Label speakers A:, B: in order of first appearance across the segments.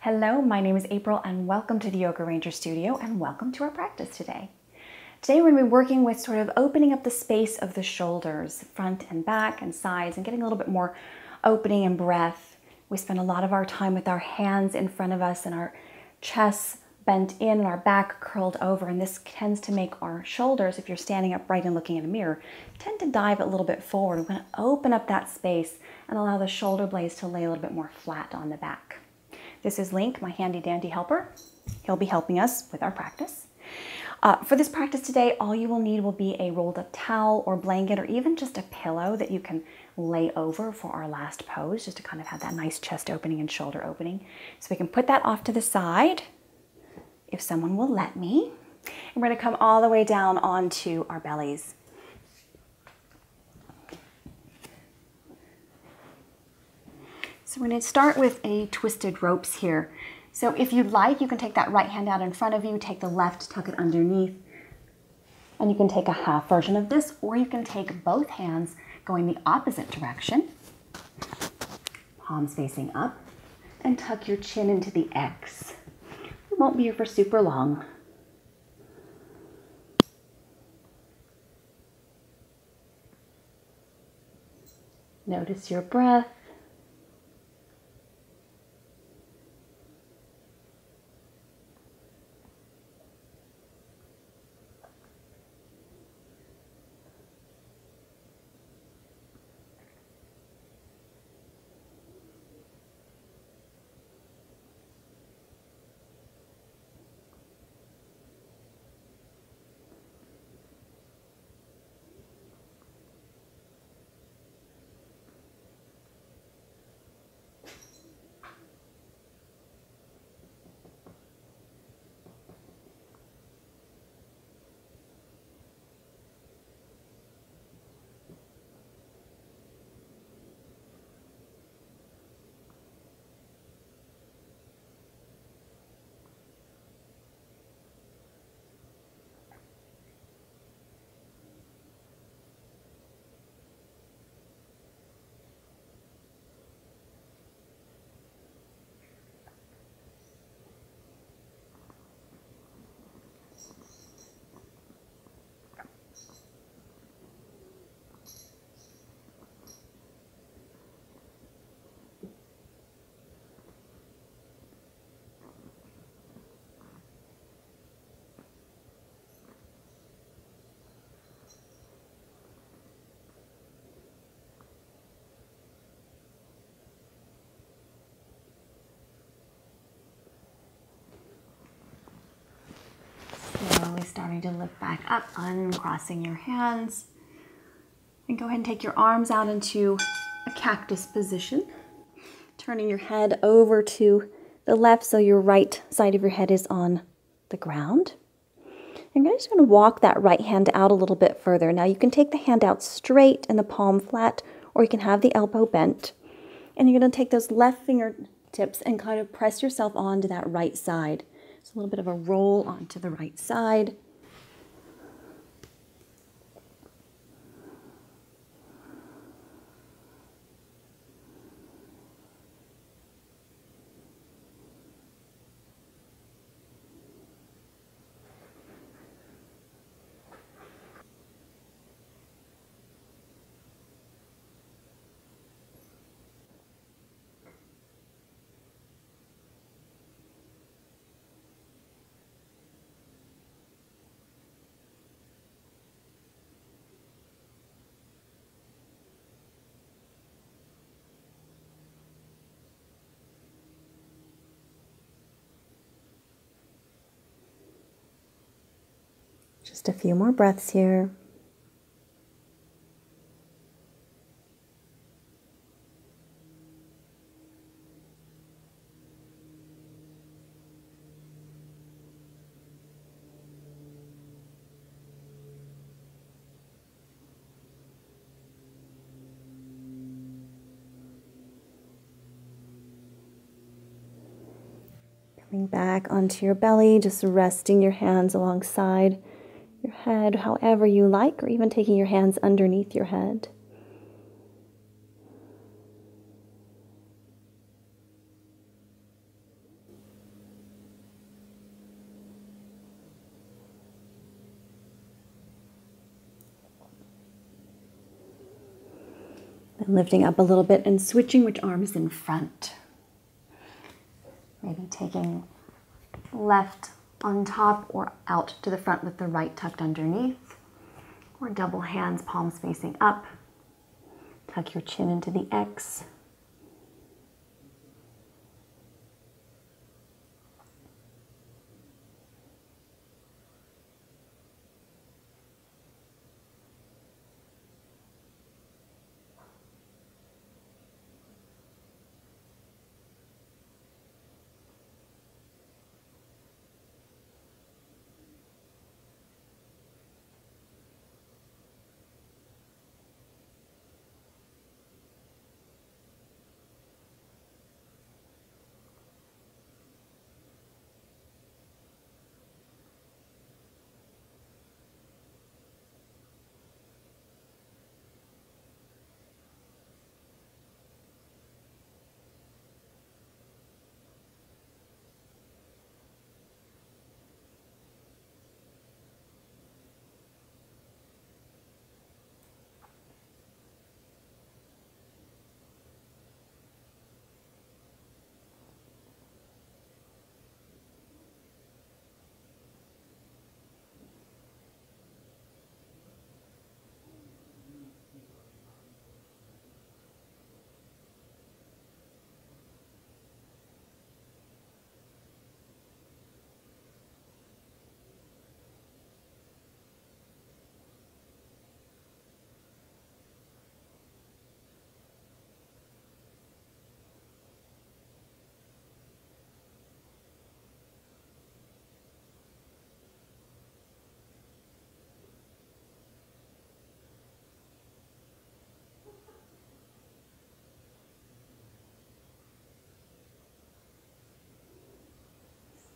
A: Hello, my name is April and welcome to the Yoga Ranger Studio and welcome to our practice today. Today we're going to be working with sort of opening up the space of the shoulders, front and back and sides, and getting a little bit more opening and breath. We spend a lot of our time with our hands in front of us and our chests bent in and our back curled over, and this tends to make our shoulders, if you're standing upright and looking in a mirror, tend to dive a little bit forward. We're going to open up that space and allow the shoulder blades to lay a little bit more flat on the back. This is Link, my handy dandy helper. He'll be helping us with our practice. For this practice today, all you will need will be a rolled up towel or blanket or even just a pillow that you can lay over for our last pose, just to kind of have that nice chest opening and shoulder opening. So we can put that off to the side, if someone will let me. And we're going to come all the way down onto our bellies. So we're going to start with a twisted ropes here. So if you'd like, you can take that right hand out in front of you, take the left, tuck it underneath, and you can take a half version of this, or you can take both hands going the opposite direction, palms facing up, and tuck your chin into the X. We won't be here for super long. Notice your breath. Slowly starting to lift back up, uncrossing your hands. And go ahead and take your arms out into a cactus position. Turning your head over to the left so your right side of your head is on the ground. And you're just going to walk that right hand out a little bit further. Now you can take the hand out straight and the palm flat, or you can have the elbow bent. And you're going to take those left fingertips and kind of press yourself onto that right side. So a little bit of a roll onto the right side. Just a few more breaths here. Coming back onto your belly, just resting your hands alongside your head, however you like, or even taking your hands underneath your head. Lifting up a little bit and switching which arm is in front. Maybe taking left on top or out to the front with the right tucked underneath. Or double hands, palms facing up. Tuck your chin into the X.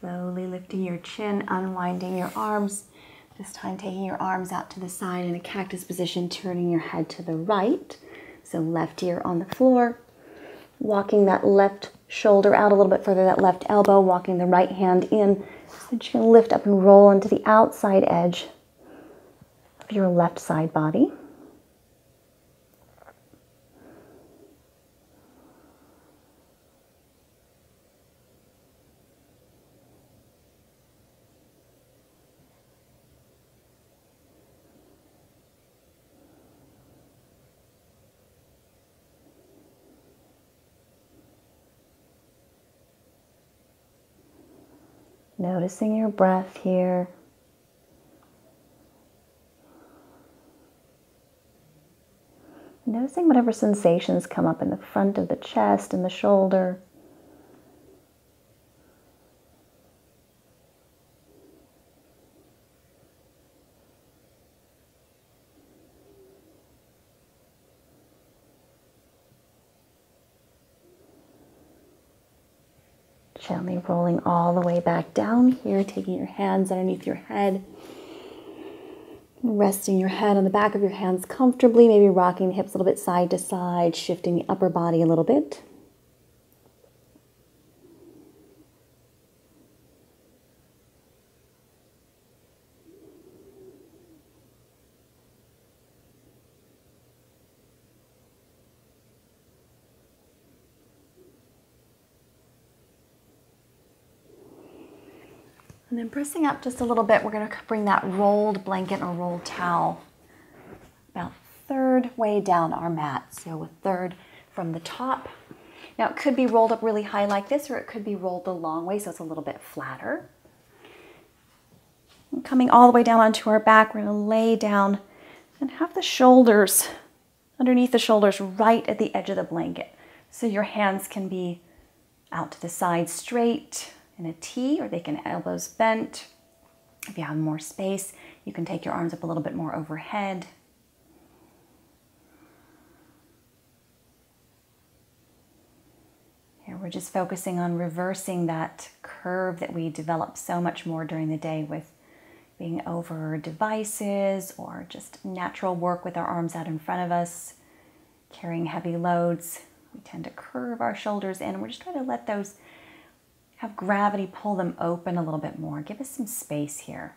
A: Slowly lifting your chin, unwinding your arms. This time taking your arms out to the side in a cactus position, turning your head to the right. So left ear on the floor. Walking that left shoulder out a little bit further, that left elbow, walking the right hand in. So that you can lift up and roll into the outside edge of your left side body. Noticing your breath here. Noticing whatever sensations come up in the front of the chest and the shoulder. Gently rolling all the way back down here, taking your hands underneath your head. Resting your head on the back of your hands comfortably, maybe rocking the hips a little bit side to side, shifting the upper body a little bit. And then pressing up just a little bit, we're going to bring that rolled blanket or rolled towel about third way down our mat. So a third from the top. Now it could be rolled up really high like this, or it could be rolled the long way so it's a little bit flatter. And coming all the way down onto our back, we're going to lay down and have the shoulders, underneath the shoulders, right at the edge of the blanket. So your hands can be out to the side straight in a T, or they can elbows bent. If you have more space, you can take your arms up a little bit more overhead. Here we're just focusing on reversing that curve that we develop so much more during the day with being over devices or just natural work with our arms out in front of us, carrying heavy loads. We tend to curve our shoulders in, and we're just trying to let those have gravity pull them open a little bit more. Give us some space here.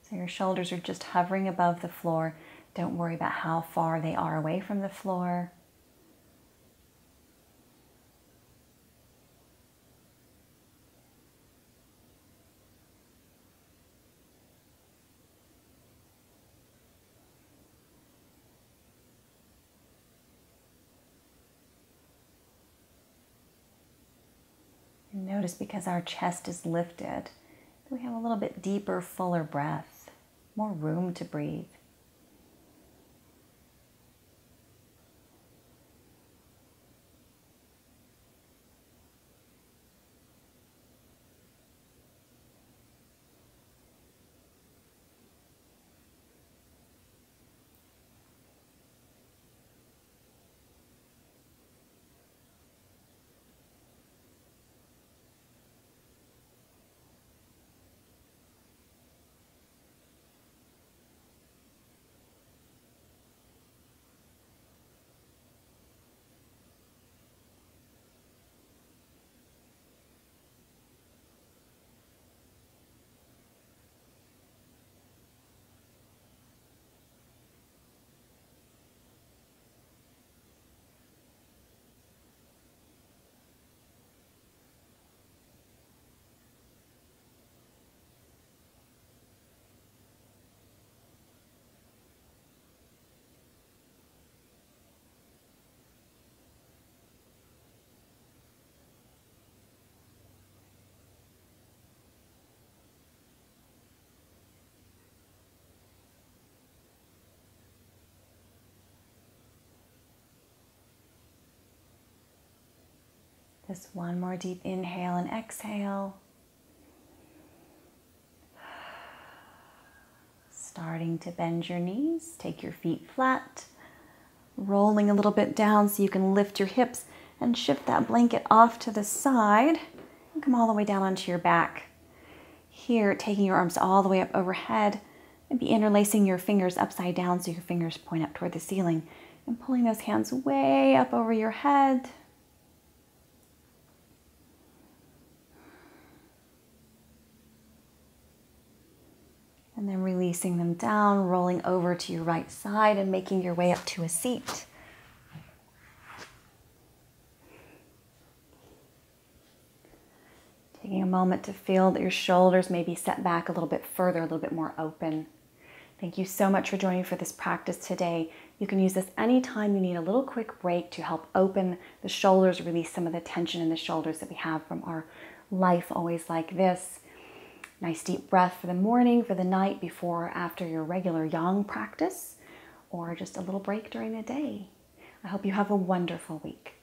A: So So your shoulders are just hovering above the floor. Don't worry about how far they are away from the floor. And notice, because our chest is lifted, we have a little bit deeper, fuller breath, more room to breathe. Just one more deep inhale and exhale. Starting to bend your knees, take your feet flat, rolling a little bit down so you can lift your hips and shift that blanket off to the side and come all the way down onto your back. Here, taking your arms all the way up overhead and be interlacing your fingers upside down so your fingers point up toward the ceiling, and pulling those hands way up over your head. And then releasing them down, rolling over to your right side and making your way up to a seat. Taking a moment to feel that your shoulders may be set back a little bit further, a little bit more open. Thank you so much for joining me for this practice today. You can use this anytime you need a little quick break to help open the shoulders, release some of the tension in the shoulders that we have from our life always like this. Nice deep breath for the morning, for the night, before or after your regular yang practice, or just a little break during the day. I hope you have a wonderful week.